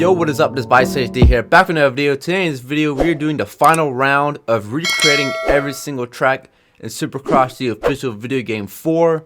Yo, what is up? This is BiceHD here, back with another video. Today in this video, we are doing the final round of recreating every single track in Supercross, the official video game 4.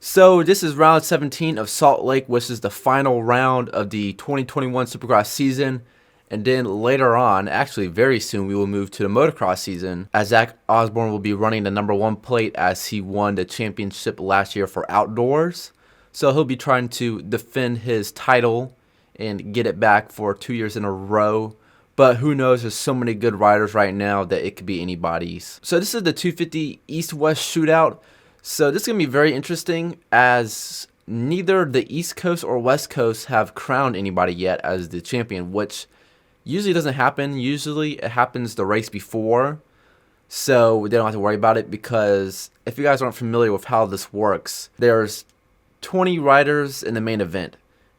So this is round 17 of Salt Lake, which is the final round of the 2021 Supercross season. And then later on, actually very soon, we will move to the motocross season, as Zach Osborne will be running the #1 plate as he won the championship last year for outdoors. So he'll be trying to defend his title and get it back for 2 years in a row. But who knows, there's so many good riders right now that it could be anybody's. So this is the 250 East-West shootout. So this is going to be very interesting, as neither the East Coast or West Coast have crowned anybody yet as the champion, which usually doesn't happen. Usually it happens the race before, so they don't have to worry about it. Because if you guys aren't familiar with how this works, there's 20 riders in the main event,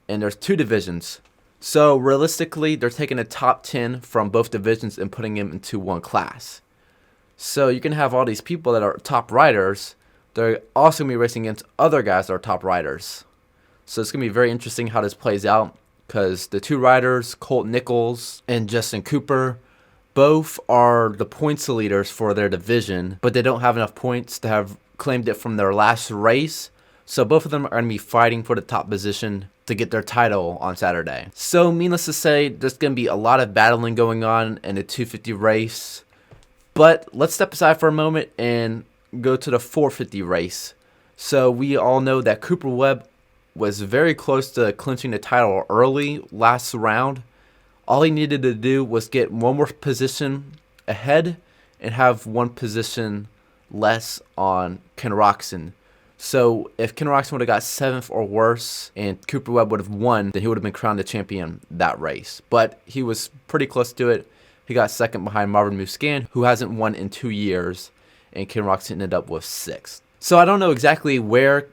and there's 2 divisions. So realistically, they're taking the top 10 from both divisions and putting them into one class. So you can have all these people that are top riders. They're also going to be racing against other guys that are top riders. So it's going to be very interesting how this plays out, because the 2 riders, Colt Nichols and Justin Cooper, both are the points leaders for their division, but they don't have enough points to have claimed it from their last race. So both of them are going to be fighting for the top position to get their title on Saturday. So needless to say, there's going to be a lot of battling going on in the 250 race. But let's step aside for a moment and go to the 450 race. So we all know that Cooper Webb was very close to clinching the title early last round. All he needed to do was get one more position ahead and have one position less on Roczen. So if Roczen would have got 7th or worse and Cooper Webb would have won, then he would have been crowned the champion that race. But he was pretty close to it. He got 2nd behind Marvin Muscan, who hasn't won in 2 years, and Roczen ended up with 6th. So I don't know exactly where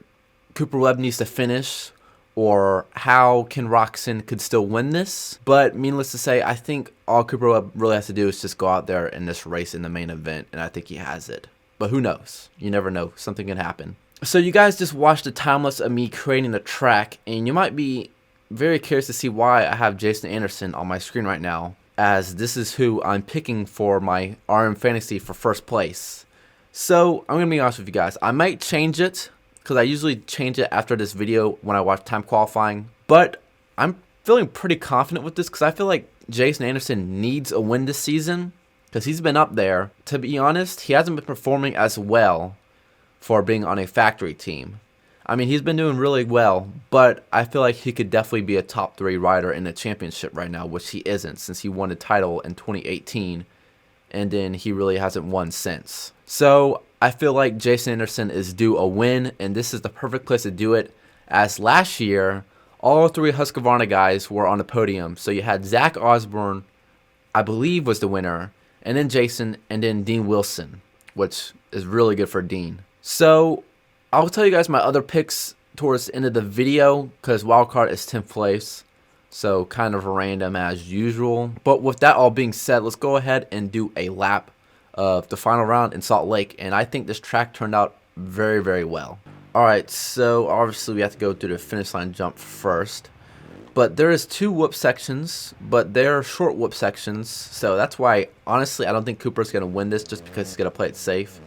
Cooper Webb needs to finish or how Roczen could still win this. But needless to say, I think all Cooper Webb really has to do is just go out there in this race in the main event, and I think he has it. But who knows? You never know. Something can happen. So you guys just watched the time-lapse of me creating the track, and you might be very curious to see why I have Jason Anderson on my screen right now, as this is who I'm picking for my RM Fantasy for first place. So I'm going to be honest with you guys. I might change it, because I usually change it after this video when I watch time qualifying. But I'm feeling pretty confident with this, because I feel like Jason Anderson needs a win this season, because he's been up there. To be honest, he hasn't been performing as well for being on a factory team. I mean, he's been doing really well, but I feel like he could definitely be a top 3 rider in the championship right now, which he isn't, since he won the title in 2018, and then he really hasn't won since. So I feel like Jason Anderson is due a win, and this is the perfect place to do it, as last year, all 3 Husqvarna guys were on the podium. So you had Zach Osborne, I believe was the winner, and then Jason, and then Dean Wilson, which is really good for Dean. So I'll tell you guys my other picks towards the end of the video, because wildcard is 10th place. So kind of random as usual. But with that all being said, let's go ahead and do a lap of the final round in Salt Lake. And I think this track turned out very, very well. Alright, so obviously we have to go through the finish line jump first. But there is 2 whoop sections, but they're short whoop sections. So that's why, honestly, I don't think Cooper's going to win this, just because he's going to play it safe.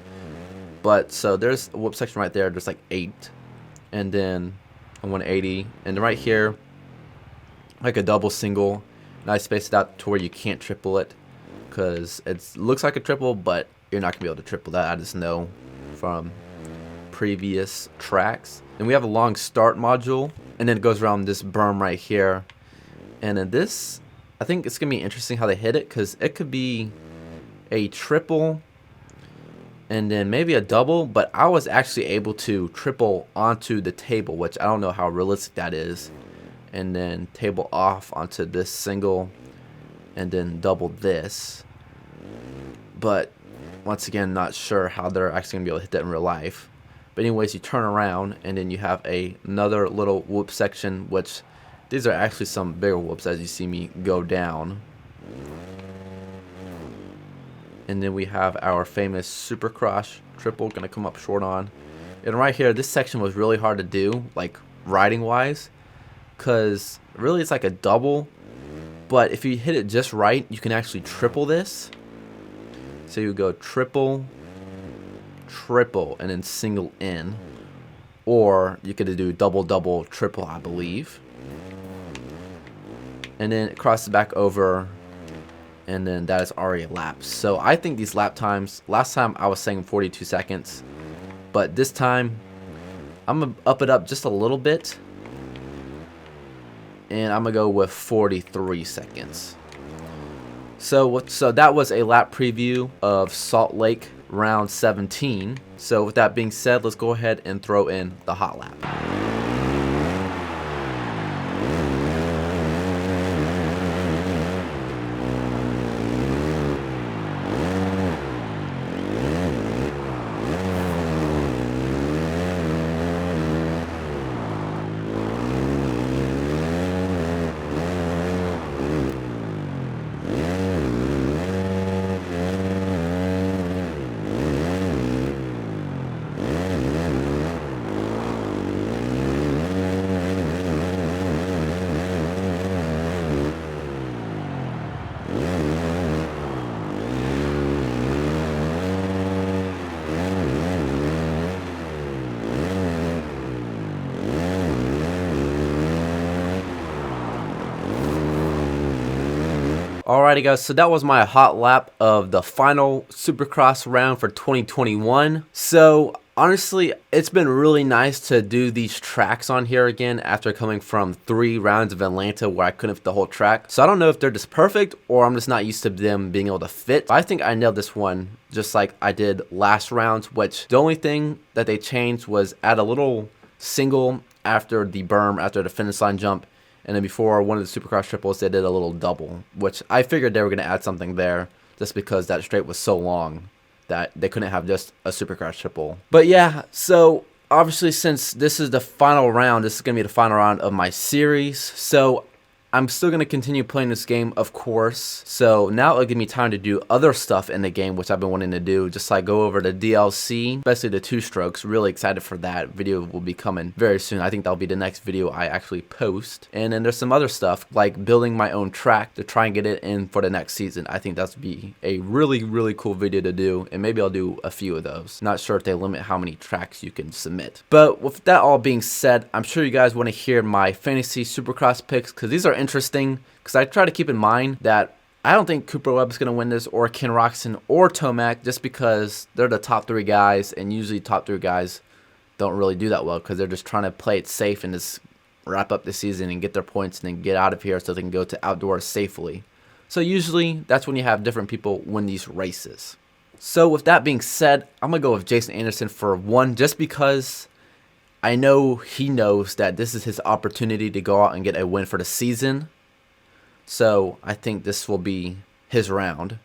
But so there's a whoop section right there. There's like 8, and then a 180, and then right here, like a double single. And I spaced it out to where you can't triple it, because it looks like a triple, but you're not gonna be able to triple that. I just know from previous tracks. And we have a long start module, and then it goes around this berm right here. And then this, I think it's gonna be interesting how they hit it, because it could be a triple and then maybe a double, but I was actually able to triple onto the table, which I don't know how realistic that is, and then table off onto this single, and then double this. But once again, not sure how they're actually going to be able to hit that in real life. But anyways, you turn around, and then you have another little whoop section, which these are actually some bigger whoops as you see me go down. And then we have our famous Supercross triple going to come up short on. And right here, this section was really hard to do, like riding wise, because really it's like a double, But if you hit it just right, you can actually triple this. So you go triple, triple, and then single in. Or you could do double, double, triple, I believe. And then it crosses back over. And then that is already a lap. So I think these lap times, last time I was saying 42 seconds. But this time, I'm going to up it up just a little bit. And I'm going to go with 43 seconds. So that was a lap preview of Salt Lake round 17. So with that being said, let's go ahead and throw in the hot lap. Alrighty guys, so that was my hot lap of the final Supercross round for 2021. So honestly, it's been really nice to do these tracks on here again after coming from 3 rounds of Atlanta where I couldn't fit the whole track. So I don't know if they're just perfect or I'm just not used to them being able to fit. I think I nailed this one just like I did last round, which the only thing that they changed was add a little single after the berm, after the finish line jump. And then before one of the Supercross triples, they did a little double, which I figured they were going to add something there just because that straight was so long that they couldn't have just a Supercross triple. But yeah, so obviously since this is the final round, this is going to be the final round of my series. So I'm still going to continue playing this game, of course. So now it'll give me time to do other stuff in the game, which I've been wanting to do. Just like go over the DLC, especially the 2-strokes. Really excited for that. Video will be coming very soon. I think that'll be the next video I actually post. And then there's some other stuff, like building my own track to try and get it in for the next season. I think that's be a really, really cool video to do. And maybe I'll do a few of those. Not sure if they limit how many tracks you can submit. But with that all being said, I'm sure you guys want to hear my Fantasy Supercross picks, because these are interesting, because I try to keep in mind that I don't think Cooper Webb is going to win this, or Ken Roczen, or Tomac, just because they're the top 3 guys, and usually top 3 guys don't really do that well because they're just trying to play it safe and just wrap up the season and get their points and then get out of here so they can go to outdoors safely. So usually that's when you have different people win these races. So with that being said, I'm going to go with Jason Anderson for 1, just because I know he knows that this is his opportunity to go out and get a win for the season. So I think this will be his round.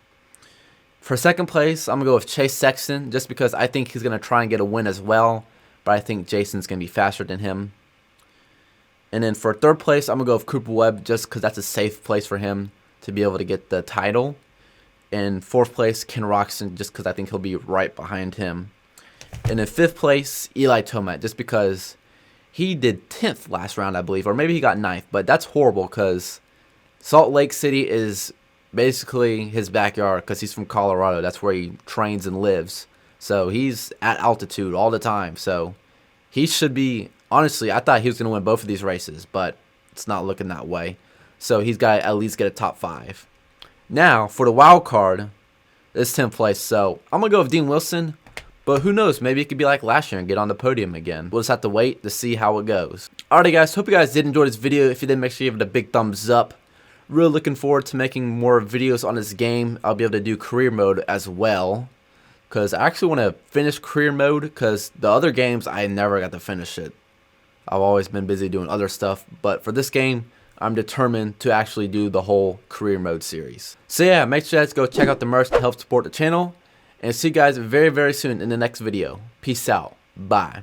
For second place, I'm going to go with Chase Sexton, just because I think he's going to try and get a win as well. But I think Jason's going to be faster than him. And then for third place, I'm going to go with Cooper Webb, just because that's a safe place for him to be able to get the title. And fourth place, Ken Roczen, just because I think he'll be right behind him. And in 5th place, Eli Tomac, just because he did 10th last round, I believe. Or maybe he got 9th, but that's horrible because Salt Lake City is basically his backyard because he's from Colorado. That's where he trains and lives. So he's at altitude all the time. So he should be, honestly, I thought he was going to win both of these races, but it's not looking that way. So he's got to at least get a top 5. Now, for the wild card, it's 10th place. So I'm going to go with Dean Wilson. But who knows, maybe it could be like last year and get on the podium again. We'll just have to wait to see how it goes. Alrighty guys, hope you guys did enjoy this video. If you did, make sure you give it a big thumbs up. Really looking forward to making more videos on this game. I'll be able to do career mode as well, because I actually want to finish career mode, because the other games I never got to finish it. I've always been busy doing other stuff, but for this game, I'm determined to actually do the whole career mode series. So yeah, make sure you guys go check out the merch to help support the channel. And see you guys very, very soon in the next video. Peace out. Bye.